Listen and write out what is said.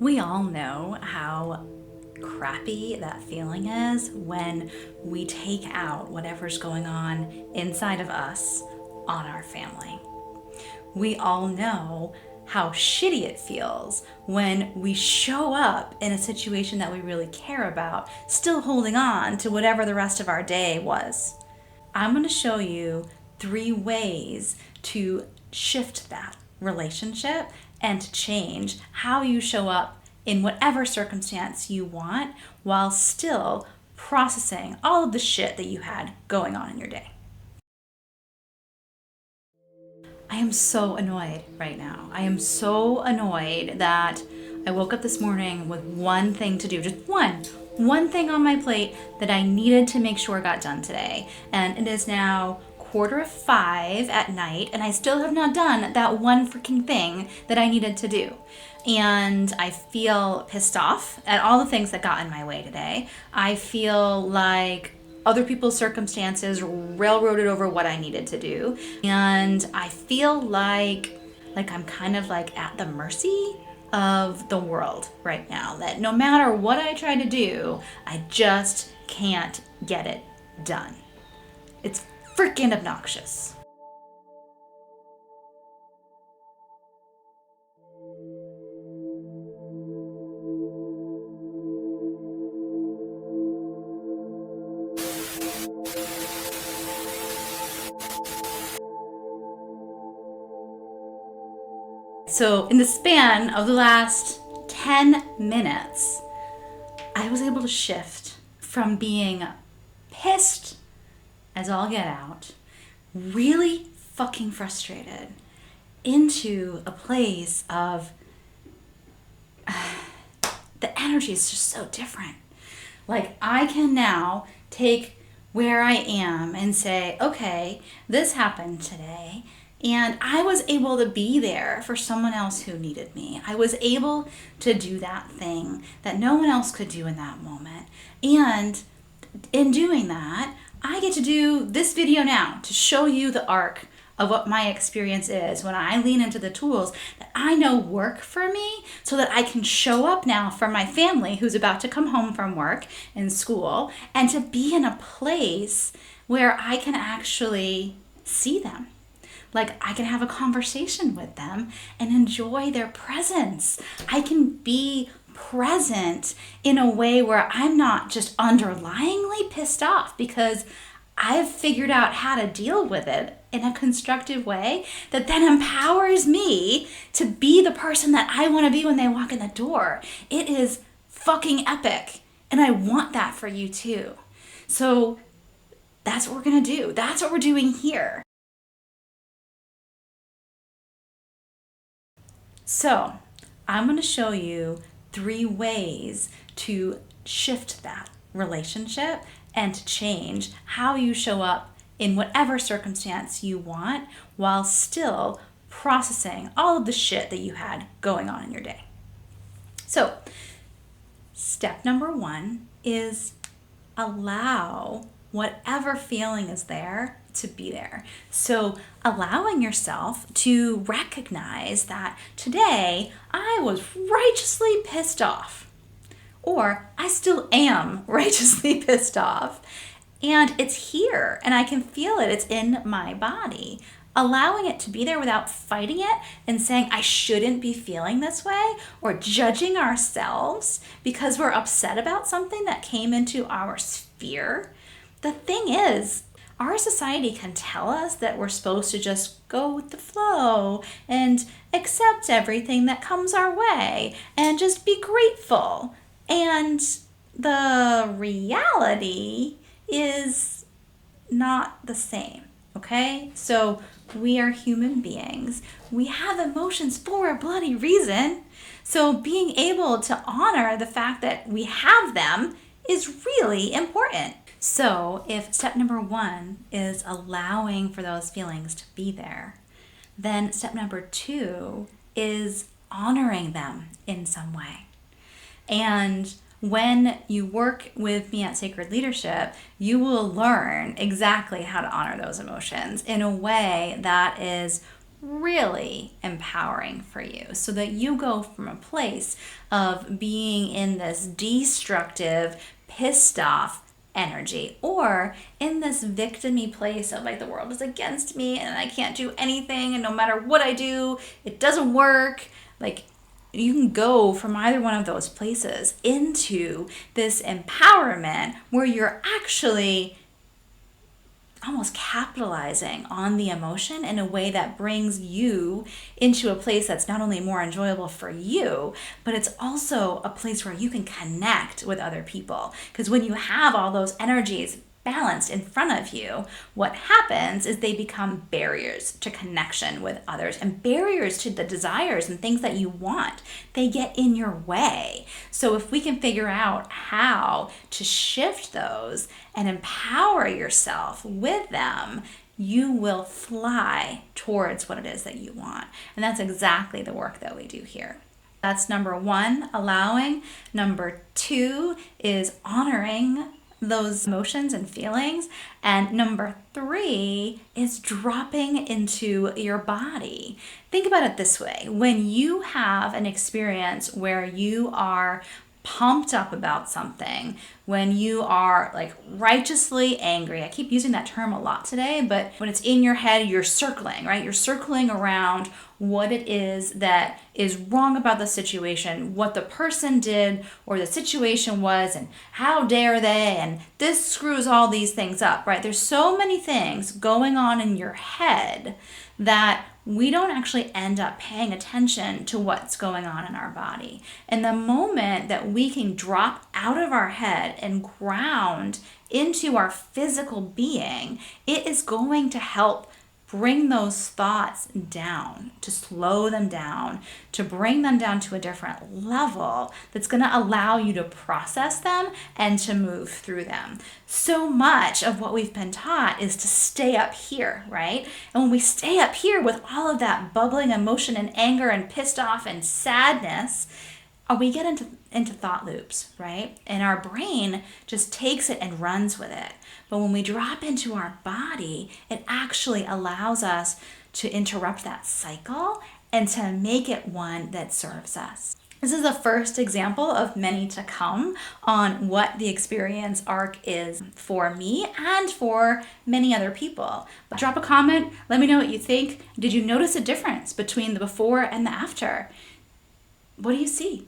We all know how crappy that feeling is when we take out whatever's going on inside of us on our family. We all know how shitty it feels when we show up in a situation that we really care about, still holding on to whatever the rest of our day was. I'm going to show you 3 ways to shift that relationship and to change how you show up in whatever circumstance you want while still processing all of the shit that you had going on in your day. I am so annoyed right now. I am so annoyed that I woke up this morning with one thing to do, just one thing on my plate that I needed to make sure got done today. And it is now 4:45 at night, and I still have not done that one freaking thing that I needed to do. And I feel pissed off at all the things that got in my way today. I feel like other people's circumstances railroaded over what I needed to do. And I feel like I'm kind of like at the mercy of the world right now. That no matter what I try to do, I just can't get it done. It's freaking obnoxious. So in the span of the last 10 minutes, I was able to shift from being pissed as all get out, really fucking frustrated, into a place of the energy is just so different. Like, I can now take where I am and say, okay, this happened today, and I was able to be there for someone else who needed me. I was able to do that thing that no one else could do in that moment. And in doing that, I get to do this video now to show you the arc of what my experience is when I lean into the tools that I know work for me, so that I can show up now for my family who's about to come home from work and school, and to be in a place where I can actually see them. Like, I can have a conversation with them and enjoy their presence. I can be present in a way where I'm not just underlyingly pissed off, because I've figured out how to deal with it in a constructive way that then empowers me to be the person that I want to be when they walk in the door. It is fucking epic. And I want that for you too. So that's what we're going to do. That's what we're doing here. So I'm going to show you 3 ways to shift that relationship and to change how you show up in whatever circumstance you want while still processing all of the shit that you had going on in your day. So step number 1 is allow whatever feeling is there to be there. So allowing yourself to recognize that today I was righteously pissed off, or I still am righteously pissed off, and it's here and I can feel it. It's in my body. Allowing it to be there without fighting it and saying I shouldn't be feeling this way, or judging ourselves because we're upset about something that came into our sphere. The thing is, our society can tell us that we're supposed to just go with the flow and accept everything that comes our way and just be grateful. And the reality is not the same, okay? So we are human beings. We have emotions for a bloody reason. So being able to honor the fact that we have them is really important. So if step number 1 is allowing for those feelings to be there, then step number 2 is honoring them in some way. And when you work with me at Sacred Leadership, you will learn exactly how to honor those emotions in a way that is really empowering for you, so that you go from a place of being in this destructive, pissed off energy, or in this victim-y place of like the world is against me and I can't do anything, and no matter what I do, it doesn't work. Like, you can go from either one of those places into this empowerment where you're actually almost capitalizing on the emotion in a way that brings you into a place that's not only more enjoyable for you, but it's also a place where you can connect with other people. Because when you have all those energies balanced in front of you, what happens is they become barriers to connection with others and barriers to the desires and things that you want. They get in your way. So if we can figure out how to shift those and empower yourself with them, you will fly towards what it is that you want. And that's exactly the work that we do here. That's number one, allowing. Number two is honoring those emotions and feelings. And number three is dropping into your body. Think about it this way. When you have an experience where you are pumped up about something, when you are like righteously angry, I keep using that term a lot today, but when it's in your head, you're circling, right? You're circling around what it is that is wrong about the situation, what the person did or the situation was, and how dare they, and this screws all these things up, right? There's so many things going on in your head that we don't actually end up paying attention to what's going on in our body. And the moment that we can drop out of our head and ground into our physical being, it is going to help bring those thoughts down, to slow them down, to bring them down to a different level that's going to allow you to process them and to move through them. So much of what we've been taught is to stay up here, right? And when we stay up here with all of that bubbling emotion and anger and pissed off and sadness, we get into thought loops, right? And our brain just takes it and runs with it. But when we drop into our body, it actually allows us to interrupt that cycle and to make it one that serves us. This is the first example of many to come on what the experience arc is for me and for many other people. But drop a comment, let me know what you think. Did you notice a difference between the before and the after? What do you see?